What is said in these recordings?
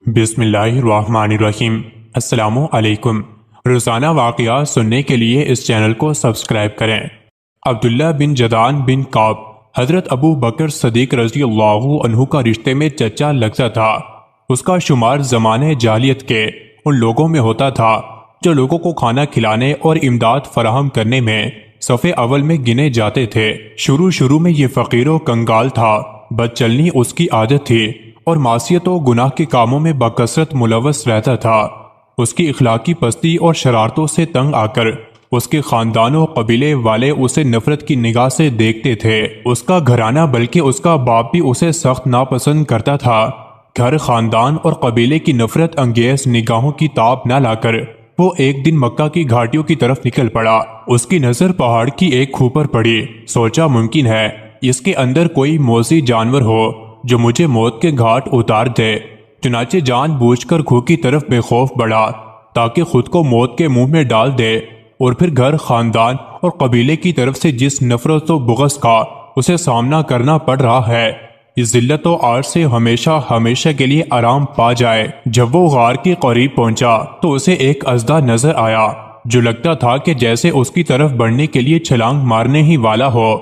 بسم اللہ الرحمن الرحیم۔ السلام علیکم۔ روزانہ واقعات سننے کے لیے اس چینل کو سبسکرائب کریں۔ عبداللہ بن جدعان بن کعب حضرت ابو بکر صدیق رضی اللہ عنہ کا رشتے میں چچا لگتا تھا۔ اس کا شمار زمانے جاہلیت کے ان لوگوں میں ہوتا تھا جو لوگوں کو کھانا کھلانے اور امداد فراہم کرنے میں صف اول میں گنے جاتے تھے۔ شروع میں یہ فقیر و کنگال تھا، بد چلنی اس کی عادت تھی اور معصیت و گناہ کے کاموں میں بکثرت ملوث رہتا تھا۔ اس کی اخلاقی پستی اور شرارتوں سے تنگ آ کر اس کے خاندان و قبیلے والے اسے نفرت کی نگاہ سے دیکھتے تھے۔ اس کا گھرانہ بلکہ اس کا باپ بھی اسے سخت ناپسند کرتا تھا۔ گھر، خاندان اور قبیلے کی نفرت انگیز نگاہوں کی تاب نہ لا کر وہ ایک دن مکہ کی گھاٹیوں کی طرف نکل پڑا۔ اس کی نظر پہاڑ کی ایک کھو پر پڑی۔ سوچا ممکن ہے اس کے اندر کوئی موذی جانور ہو جو مجھے موت کے گھاٹ اتار دے۔ چنانچہ جان بوجھ کر کھو کی طرف بے خوف بڑھا تاکہ خود کو موت کے منہ میں ڈال دے، اور پھر گھر، خاندان اور قبیلے کی طرف سے جس نفرت و بغض کا اسے سامنا کرنا پڑ رہا ہے، اس ذلت و عار سے ہمیشہ کے لیے آرام پا جائے۔ جب وہ غار کے قریب پہنچا تو اسے ایک اژدہا نظر آیا جو لگتا تھا کہ جیسے اس کی طرف بڑھنے کے لیے چھلانگ مارنے ہی والا ہو۔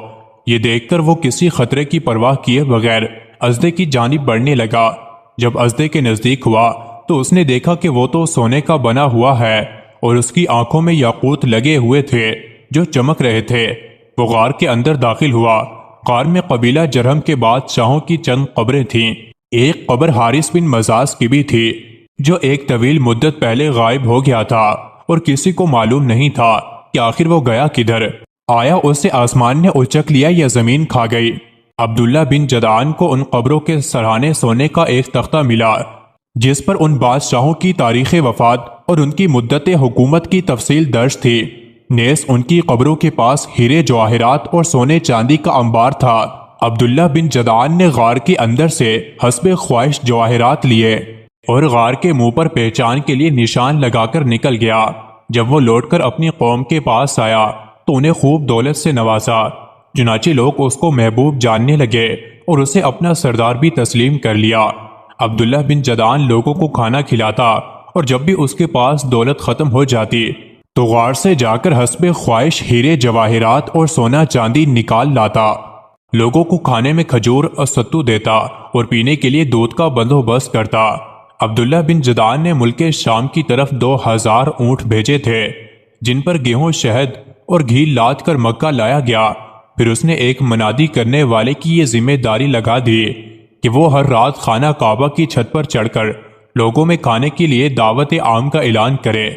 یہ دیکھ کر وہ کسی خطرے کی پرواہ کیے بغیر اژدھے کی جانب بڑھنے لگا۔ جب اژدھے کے نزدیک ہوا تو اس نے دیکھا کہ وہ تو سونے کا بنا ہوا ہے اور اس کی آنکھوں میں یاقوت لگے ہوئے تھے جو چمک رہے تھے۔ وہ غار کے اندر داخل ہوا۔ غار میں قبیلہ جرہم کے بادشاہوں کی چند قبریں تھیں۔ ایک قبر حارث بن مزاز کی بھی تھی جو ایک طویل مدت پہلے غائب ہو گیا تھا اور کسی کو معلوم نہیں تھا کہ آخر وہ گیا کدھر۔ آیا اسے آسمان نے اچک لیا یا زمین کھا گئی؟ عبداللہ بن جدعان کو ان قبروں کے سرہانے سونے کا ایک تختہ ملا جس پر ان بادشاہوں کی تاریخ وفات اور ان کی مدت حکومت کی تفصیل درج تھی۔ نیز ان کی قبروں کے پاس ہیرے جواہرات اور سونے چاندی کا انبار تھا۔ عبداللہ بن جدعان نے غار کے اندر سے حسب خواہش جواہرات لیے اور غار کے منہ پر پہچان کے لیے نشان لگا کر نکل گیا۔ جب وہ لوٹ کر اپنی قوم کے پاس آیا تو انہیں خوب دولت سے نوازا۔ چنانچہ لوگ اس کو محبوب جاننے لگے اور اسے اپنا سردار بھی تسلیم کر لیا۔ عبداللہ بن جدعان لوگوں کو کھانا کھلاتا اور جب بھی اس کے پاس دولت ختم ہو جاتی تو غار سے جا کر حسب خواہش ہیرے جواہرات اور سونا چاندی نکال لاتا۔ لوگوں کو کھانے میں کھجور اور ستو دیتا اور پینے کے لیے دودھ کا بندوبست کرتا۔ عبداللہ بن جدعان نے ملک شام کی طرف 2000 اونٹ بھیجے تھے جن پر گیہوں، شہد اور گھی لاد کر مکہ لایا گیا۔ پھر اس نے ایک منادی کرنے والے کی یہ ذمہ داری لگا دی کہ وہ ہر رات خانہ کعبہ کی چھت پر چڑھ کر لوگوں میں کھانے کے لیے دعوت عام کا اعلان کرے۔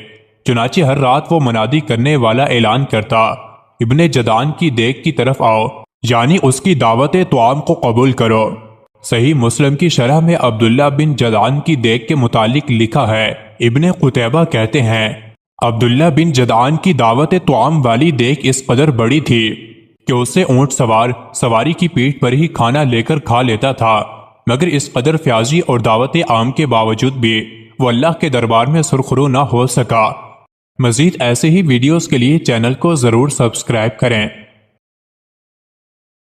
چنانچہ ہر رات وہ منادی کرنے والا اعلان کرتا، ابن جدعان کی دیگ کی طرف آؤ، یعنی اس کی دعوت طعام کو قبول کرو۔ صحیح مسلم کی شرح میں عبداللہ بن جدعان کی دیگ کے متعلق لکھا ہے۔ ابن قتیبہ کہتے ہیں عبداللہ بن جدعان کی دعوت طعام والی دیگ اس قدر بڑی تھی کہ اسے اونٹ سواری کی پیٹھ پر ہی کھانا لے کر کھا لیتا تھا، مگر اس قدر فیاضی اور دعوت عام کے باوجود بھی وہ اللہ کے دربار میں سرخرو نہ ہو سکا۔ مزید ایسے ہی ویڈیوز کے لیے چینل کو ضرور سبسکرائب کریں۔